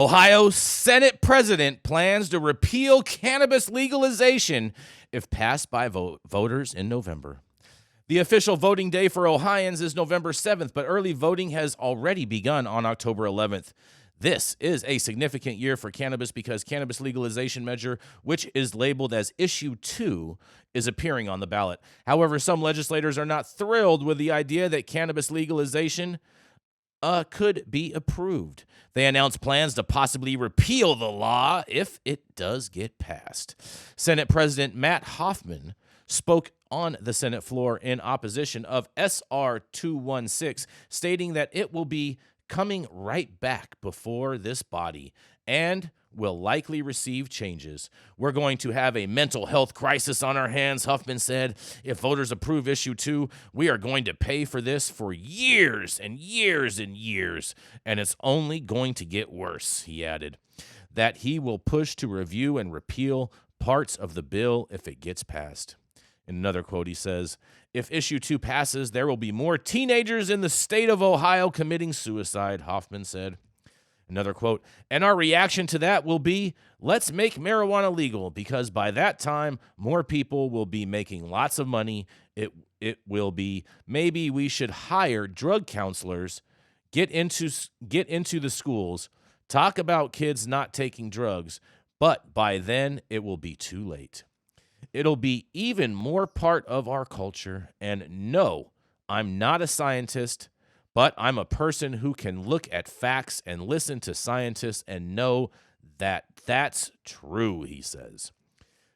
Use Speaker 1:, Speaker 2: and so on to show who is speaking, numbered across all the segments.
Speaker 1: Ohio Senate President plans to repeal cannabis legalization if passed by voters in November. The official voting day for Ohioans is November 7th, but early voting has already begun on October 11th. This is a significant year for cannabis because cannabis legalization measure, which is labeled as Issue 2, is appearing on the ballot. However, some legislators are not thrilled with the idea that cannabis legalization could be approved. They announced plans to possibly repeal the law if it does get passed. Senate President Matt Huffman spoke on the Senate floor in opposition of SR 216, stating that it will be coming right back before this body and will likely receive changes. We're going to have a mental health crisis on our hands, Huffman said. If voters approve Issue 2, we are going to pay for this for years and years and years, and it's only going to get worse, he added. That he will push to review and repeal parts of the bill if it gets passed. In another quote, he says, if Issue 2 passes, there will be more teenagers in the state of Ohio committing suicide, Huffman said. Another quote, and our reaction to that will be, let's make marijuana legal, because by that time, more people will be making lots of money. It will be, maybe we should hire drug counselors, get into the schools, talk about kids not taking drugs, but by then it will be too late. It'll be even more part of our culture, and no, I'm not a scientist, but I'm a person who can look at facts and listen to scientists and know that that's true, he says.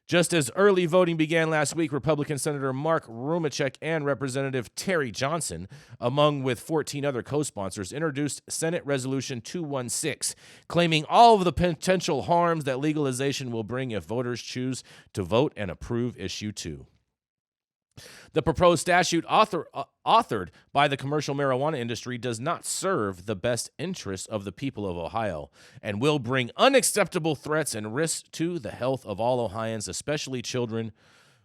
Speaker 1: Just as early voting began last week, Republican Senator Mark Rumachek and Representative Terry Johnson, along with 14 other co-sponsors, introduced Senate Resolution 216, claiming all of the potential harms that legalization will bring if voters choose to vote and approve Issue 2. The proposed statute authored by the commercial marijuana industry does not serve the best interests of the people of Ohio and will bring unacceptable threats and risks to the health of all Ohioans, especially children,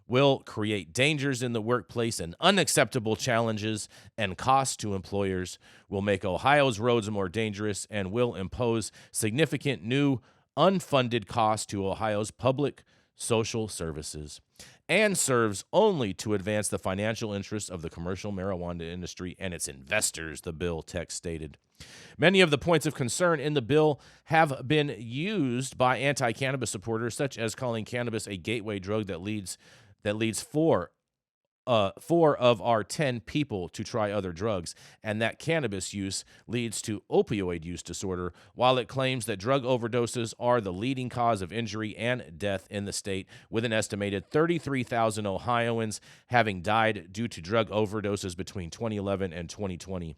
Speaker 1: will create dangers in the workplace and unacceptable challenges and costs to employers, will make Ohio's roads more dangerous, and will impose significant new unfunded costs to Ohio's public social services, and serves only to advance the financial interests of the commercial marijuana industry and its investors, the bill text stated. Many of the points of concern in the bill have been used by anti-cannabis supporters, such as calling cannabis a gateway drug that leads four of our 10 people to try other drugs, and that cannabis use leads to opioid use disorder, while it claims that drug overdoses are the leading cause of injury and death in the state, with an estimated 33,000 Ohioans having died due to drug overdoses between 2011 and 2020.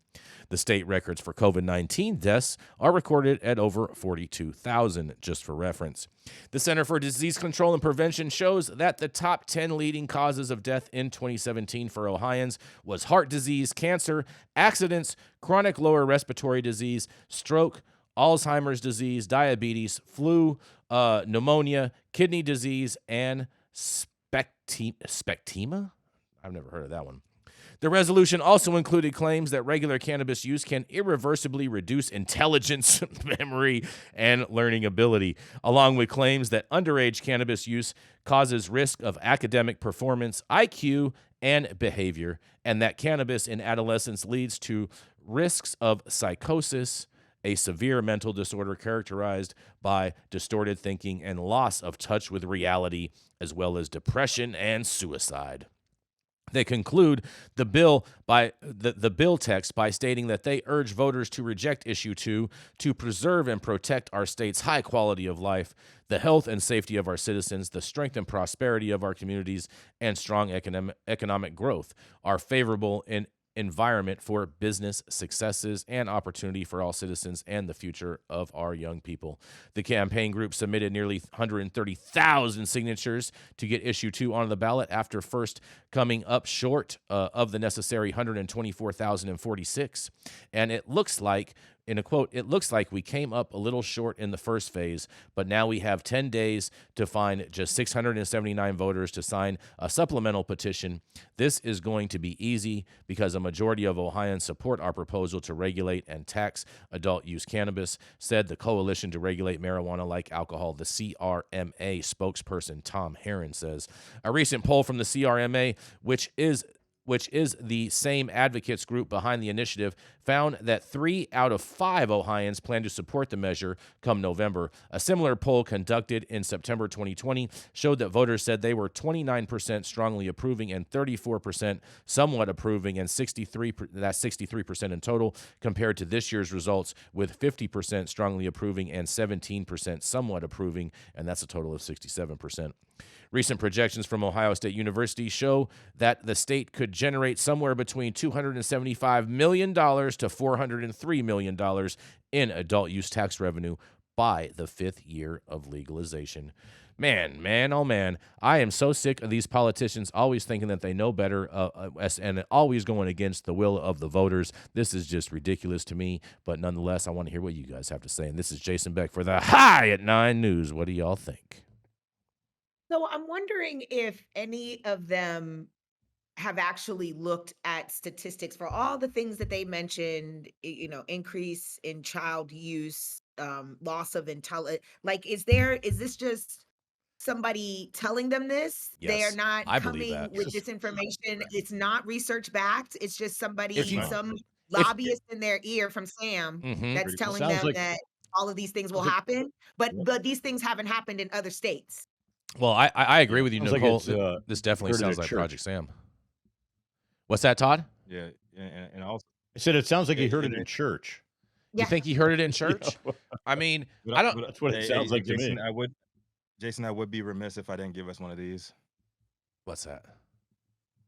Speaker 1: The state records for COVID-19 deaths are recorded at over 42,000, just for reference. The Center for Disease Control and Prevention shows that the top 10 leading causes of death in 2017 for Ohioans was heart disease, cancer, accidents, chronic lower respiratory disease, stroke, Alzheimer's disease, diabetes, flu, pneumonia, kidney disease, and spectema? I've never heard of that one. The resolution also included claims that regular cannabis use can irreversibly reduce intelligence, memory, and learning ability, along with claims that underage cannabis use causes risk of academic performance, IQ, and behavior, and that cannabis in adolescence leads to risks of psychosis, a severe mental disorder characterized by distorted thinking and loss of touch with reality, as well as depression and suicide. They conclude the bill text by stating that they urge voters to reject Issue 2 to preserve and protect our state's high quality of life, the health and safety of our citizens, the strength and prosperity of our communities, and strong economic growth, our favorable environment for business successes and opportunity for all citizens, and the future of our young people. The campaign group submitted nearly 130,000 signatures to get Issue 2 on the ballot after first coming up short of the necessary 124,046. And it looks like in a quote, "It looks like we came up a little short in the first phase, but now we have 10 days to find just 679 voters to sign a supplemental petition. This is going to be easy because a majority of Ohioans support our proposal to regulate and tax adult use cannabis," said the Coalition to Regulate Marijuana Like Alcohol, the CRMA spokesperson Tom Herron says. A recent poll from the CRMA, which is the same advocates group behind the initiative, found that 3 out of 5 Ohioans plan to support the measure come November. A similar poll conducted in September 2020 showed that voters said they were 29% strongly approving and 34% somewhat approving, and 63% in total, compared to this year's results with 50% strongly approving and 17% somewhat approving, and that's a total of 67%. Recent projections from Ohio State University show that the state could generate somewhere between $275 million to $403 million in adult use tax revenue by the 5th year of legalization. Man, oh man, I am so sick of these politicians always thinking that they know better and always going against the will of the voters. This is just ridiculous to me, but nonetheless, I want to hear what you guys have to say. And this is Jason Beck for the High at 9 News. What do y'all think?
Speaker 2: So I'm wondering if any of them have actually looked at statistics for all the things that they mentioned, increase in child use, loss of intelligence. Like, is this just somebody telling them this? They are
Speaker 1: Yes,
Speaker 2: not
Speaker 1: I believe
Speaker 2: coming
Speaker 1: that.
Speaker 2: with this information. It's not research backed. It's just
Speaker 1: If
Speaker 2: somebody,
Speaker 1: you,
Speaker 3: No,
Speaker 2: some
Speaker 1: if,
Speaker 2: lobbyist in their ear from Sam
Speaker 1: mm-hmm.
Speaker 2: that's
Speaker 3: pretty much.
Speaker 2: telling
Speaker 3: Sounds
Speaker 2: them
Speaker 3: like
Speaker 2: that all of these things will
Speaker 3: sounds like
Speaker 2: happen. But
Speaker 3: yep,
Speaker 2: these things haven't happened in other states.
Speaker 1: Well, I agree
Speaker 3: yeah,
Speaker 1: with you,
Speaker 3: sounds like
Speaker 1: Nicole.
Speaker 3: it's
Speaker 1: This definitely
Speaker 3: heard it
Speaker 1: sounds
Speaker 3: at
Speaker 1: like Project
Speaker 3: church.
Speaker 1: Sam. What's that, Todd?
Speaker 4: Yeah, and also
Speaker 3: I said it sounds like he
Speaker 4: it,
Speaker 3: heard
Speaker 4: it,
Speaker 3: it in
Speaker 4: it,
Speaker 3: church.
Speaker 1: You
Speaker 2: Yeah.
Speaker 1: think he heard it in
Speaker 3: You
Speaker 1: church?
Speaker 3: know,
Speaker 1: I mean,
Speaker 4: but,
Speaker 1: I don't.
Speaker 4: but
Speaker 3: that's what it sounds like to
Speaker 4: Jason,
Speaker 3: me.
Speaker 4: Jason, I would be remiss if I didn't give us one of these.
Speaker 1: What's that?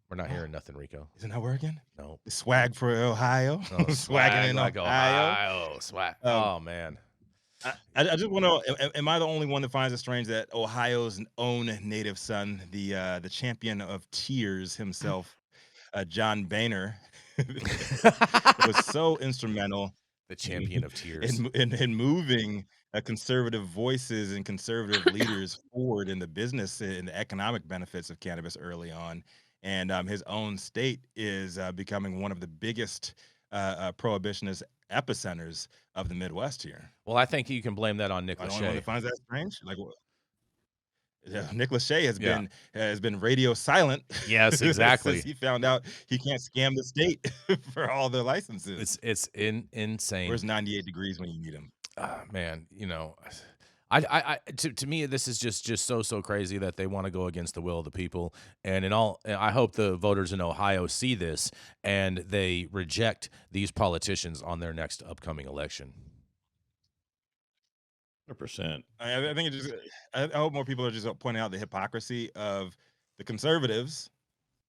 Speaker 1: We're not hearing nothing, Rico.
Speaker 4: Isn't that working?
Speaker 1: No.
Speaker 4: The swag for Ohio,
Speaker 1: Oh,
Speaker 4: swagging
Speaker 1: swag
Speaker 4: in
Speaker 1: like
Speaker 4: Ohio.
Speaker 1: Ohio. Swag.
Speaker 4: Um,
Speaker 1: Oh, man.
Speaker 4: I just want to. Am I the only one that finds it strange that Ohio's own native son, the champion of tears himself, John Boehner, was so instrumental
Speaker 1: The champion of tears.
Speaker 4: in moving conservative voices and conservative leaders forward in the business and the economic benefits of cannabis early on. And his own state is becoming one of the biggest prohibitionist epicenters of the Midwest here.
Speaker 1: Well, I think you can blame that on Nick
Speaker 4: Am I the only one
Speaker 1: Lachey.
Speaker 4: that finds that strange? Like, yeah, Nick Lachey
Speaker 1: Yeah.
Speaker 4: has been radio silent.
Speaker 1: Yes, exactly.
Speaker 4: Since he found out he can't scam the state for all their licenses.
Speaker 1: It's insane.
Speaker 4: Where's 98 degrees when you need him?
Speaker 1: Man, to me, this is just so crazy that they want to go against the will of the people. And I hope the voters in Ohio see this and they reject these politicians on their next upcoming election.
Speaker 3: 100%.
Speaker 4: I think I hope more people are just pointing out the hypocrisy of the conservatives.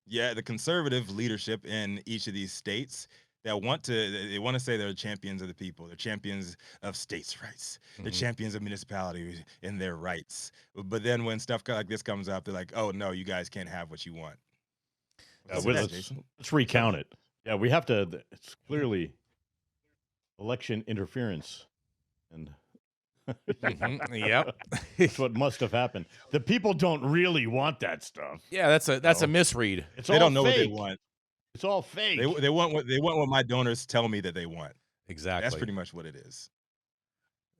Speaker 4: Yeah, the conservative leadership in each of these states that want to say they're champions of the people, they're champions of states' rights, they're champions of municipalities and their rights. But then when stuff like this comes up, they're like, "Oh no, you guys can't have what you want."
Speaker 3: Let's recount it. Yeah, we have to. It's clearly election interference, and
Speaker 1: Yep.
Speaker 3: that's what must have happened. The people don't really want that stuff.
Speaker 1: Yeah, that's a misread.
Speaker 4: They don't know what they want.
Speaker 3: It's all fake.
Speaker 4: They want what my donors tell me that they want.
Speaker 1: Exactly.
Speaker 4: That's pretty much what it is.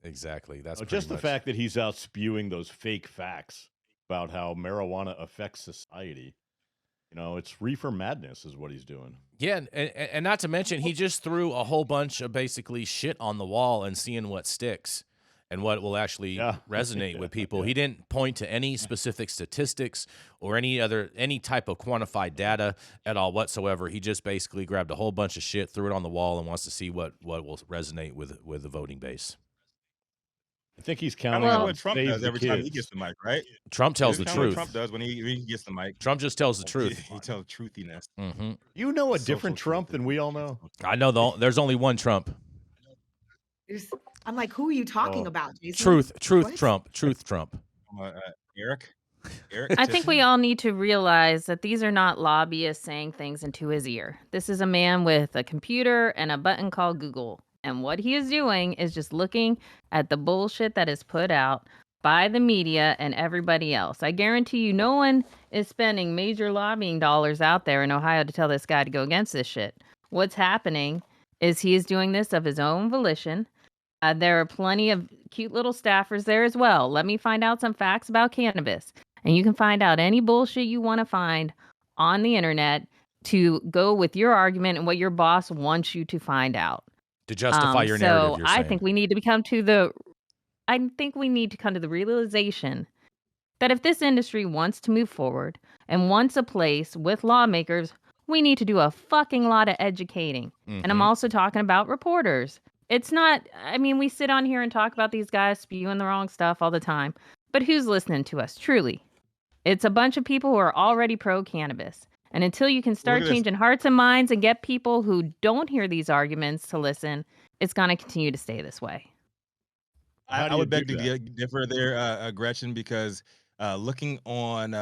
Speaker 1: Exactly. That's
Speaker 3: just the
Speaker 1: much.
Speaker 3: fact that he's out spewing those fake facts about how marijuana affects society. It's reefer madness is what he's doing.
Speaker 1: Yeah, and not to mention he just threw a whole bunch of basically shit on the wall and seeing what sticks and what will actually resonate with people. He didn't point to any specific statistics or any type of quantified data at all whatsoever. He just basically grabbed a whole bunch of shit, threw it on the wall, and wants to see what will resonate with the voting base.
Speaker 3: I think he's
Speaker 4: Kind
Speaker 3: counting
Speaker 4: of like
Speaker 3: on
Speaker 4: what Trump
Speaker 3: save
Speaker 4: does
Speaker 3: the
Speaker 4: every time he
Speaker 3: kids.
Speaker 4: gets the mic, right?
Speaker 1: Trump tells the
Speaker 4: It's kinda what
Speaker 1: truth.
Speaker 4: Trump does when he gets the mic.
Speaker 1: Trump just tells the truth.
Speaker 4: He tells truthiness.
Speaker 1: Mm-hmm.
Speaker 3: You know a
Speaker 4: Social
Speaker 3: different
Speaker 4: truth
Speaker 3: Trump
Speaker 4: is-
Speaker 3: than we all know?
Speaker 1: I know there's only one Trump.
Speaker 2: I'm like, who are you talking
Speaker 3: Oh.
Speaker 2: about, Jason?
Speaker 1: Truth
Speaker 2: What?
Speaker 1: Trump. Truth Trump.
Speaker 4: Eric.
Speaker 5: I think we
Speaker 4: Tiffany?
Speaker 5: all need to realize that these are not lobbyists saying things into his ear. This is a man with a computer and a button called Google. And what he is doing is just looking at the bullshit that is put out by the media and everybody else. I guarantee you no one is spending major lobbying dollars out there in Ohio to tell this guy to go against this shit. What's happening is he is doing this of his own volition. There are plenty of cute little staffers there as well. Let me find out some facts about cannabis. And you can find out any bullshit you want to find on the internet to go with your argument and what your boss wants you to find out.
Speaker 1: To justify your narrative, you're
Speaker 5: I
Speaker 1: saying.
Speaker 5: think we need to come to the realization that if this industry wants to move forward and wants a place with lawmakers, we need to do a fucking lot of educating. And I'm also talking about reporters. It's not, I mean, we sit on here and talk about these guys spewing the wrong stuff all the time, but who's listening to us, truly? It's a bunch of people who are already pro-cannabis. And until you can start changing hearts and minds and get people who don't hear these arguments to listen, it's going to continue to stay this way.
Speaker 4: I would beg to differ there, Gretchen, because looking on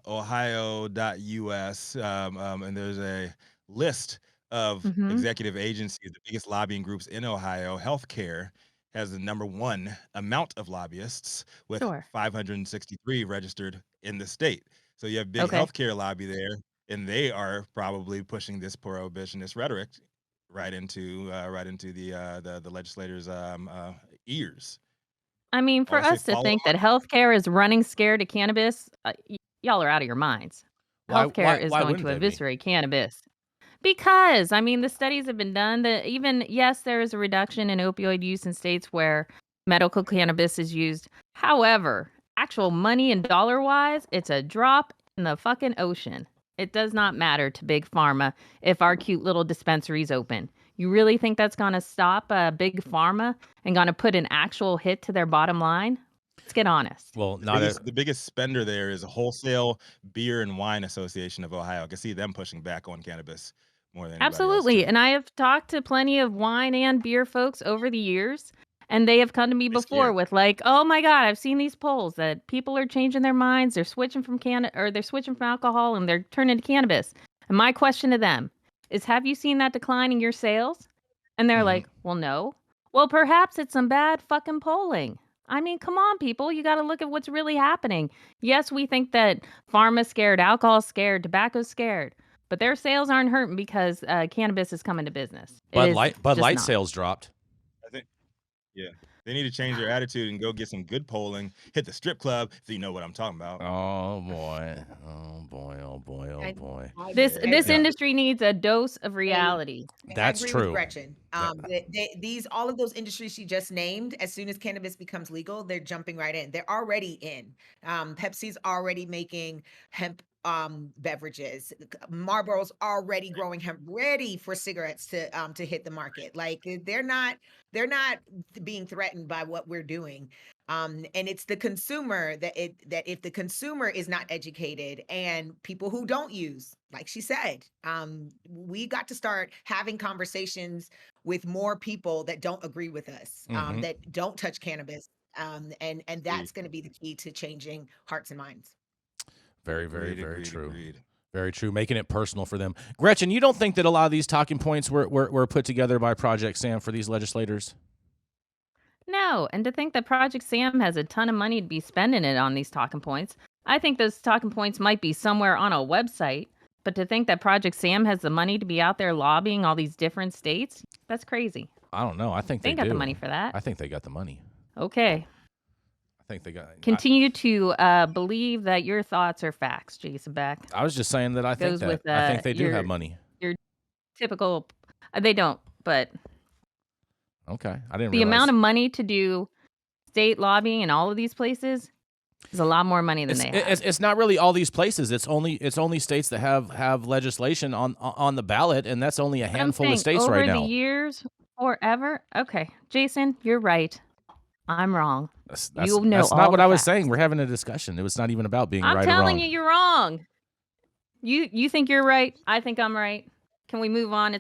Speaker 4: ohio.us, and there's a list of executive agencies, the biggest lobbying groups in Ohio. Healthcare has the #1 amount of lobbyists with 563 registered in the state. So you have big healthcare lobby there, and they are probably pushing this prohibitionist rhetoric right into the legislators' ears.
Speaker 5: I mean, for us to think that healthcare is running scared of cannabis, y'all are out of your minds. Healthcare is going to eviscerate cannabis. Because, I mean, the studies have been done that yes, there is a reduction in opioid use in states where medical cannabis is used. However, actual money and dollar-wise, it's a drop in the fucking ocean. It does not matter to big pharma if our cute little dispensaries open. You really think that's going to stop big pharma and going to put an actual hit to their bottom line? Let's get honest.
Speaker 1: Well,
Speaker 4: the biggest spender there is a Wholesale Beer and Wine Association of Ohio. I can see them pushing back on cannabis more than
Speaker 5: absolutely.
Speaker 4: Else,
Speaker 5: and I have talked to plenty of wine and beer folks over the years, and they have come to me before with like, oh my God, I've seen these polls that people are changing their minds. They're switching from they're switching from alcohol and they're turning to cannabis. And my question to them is, have you seen that decline in your sales? And they're like, well, no. Well, perhaps it's some bad fucking polling. I mean, come on, people. You got to look at what's really happening. Yes, we think that pharma's scared, alcohol's scared, tobacco's scared. But their sales aren't hurting because cannabis is coming to business.
Speaker 1: Bud Light sales dropped.
Speaker 4: I think, they need to change their attitude and go get some good polling. Hit the strip club, so you know what I'm talking about.
Speaker 1: Oh boy! Oh boy! Oh boy! Oh boy!
Speaker 5: This industry needs a dose of reality.
Speaker 1: That's
Speaker 2: I agree
Speaker 1: true.
Speaker 2: with Gretchen. All of those industries she just named, as soon as cannabis becomes legal, they're jumping right in. They're already in. Pepsi's already making hemp beverages. Marlboro's already growing hemp, ready for cigarettes to hit the market. Like they're not being threatened by what we're doing. And it's the consumer that if the consumer is not educated and people who don't use, like she said, we got to start having conversations with more people that don't agree with us, that don't touch cannabis. And that's going to be the key to changing hearts and minds.
Speaker 1: Very, very, very true. Very true. Making it personal for them. Gretchen, you don't think that a lot of these talking points were put together by Project Sam for these legislators?
Speaker 5: No, and to think that Project Sam has a ton of money to be spending it on these talking points, I think those talking points might be somewhere on a website, but to think that Project Sam has the money to be out there lobbying all these different states, that's crazy.
Speaker 1: I don't know. I think they
Speaker 5: got the money for that.
Speaker 1: I think they got the money.
Speaker 5: Okay.
Speaker 1: I think they got.
Speaker 5: Continue to believe that your thoughts are facts, Jason Beck.
Speaker 1: I was just saying that I think they do have money.
Speaker 5: Your typical, they don't, but.
Speaker 1: Okay, I didn't.
Speaker 5: The amount of money to do state lobbying in all of these places is a lot more money than they have.
Speaker 1: It's not really all these places. It's only states that have legislation on the ballot, and that's only a handful of states right now.
Speaker 5: Over the years, forever. Okay, Jason, you're right. I'm wrong.
Speaker 1: That's not what I was saying. We're having a discussion. It was not even about being right or wrong.
Speaker 5: I'm telling you, you're wrong. You think you're right. I think I'm right. Can we move on?